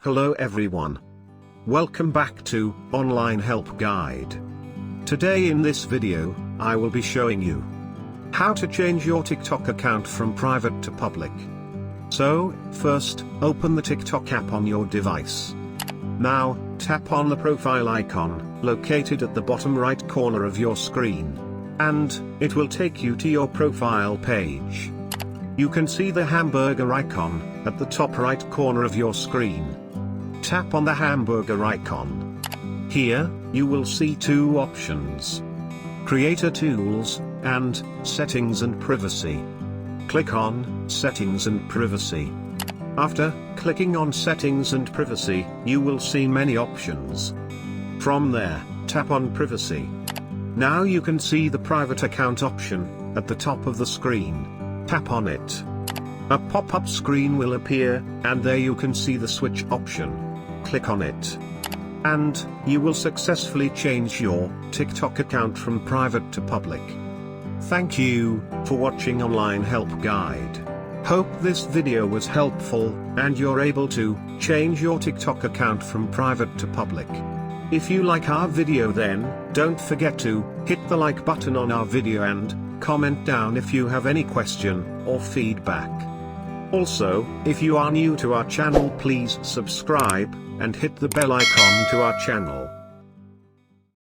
Hello everyone. Welcome back to Online Help Guide. Today in this video, I will be showing you how to change your TikTok account from private to public. So, first, open the TikTok app on your device. Now, tap on the profile icon, located at the bottom right corner of your screen. And, it will take you to your profile page. You can see the hamburger icon at the top right corner of your screen. Tap on the hamburger icon. Here, you will see two options: Creator Tools, and Settings and Privacy. Click on Settings and Privacy. After clicking on Settings and Privacy, you will see many options. From there, tap on Privacy. Now you can see the private account option at the top of the screen. Tap on it. A pop-up screen will appear, and there you can see the switch option. Click on it. And, you will successfully change your TikTok account from private to public. Thank you for watching Online Help Guide. Hope this video was helpful, and you're able to change your TikTok account from private to public. If you like our video, then don't forget to hit the like button on our video and comment down if you have any question or feedback. Also, if you are new to our channel, please subscribe and hit the bell icon to our channel.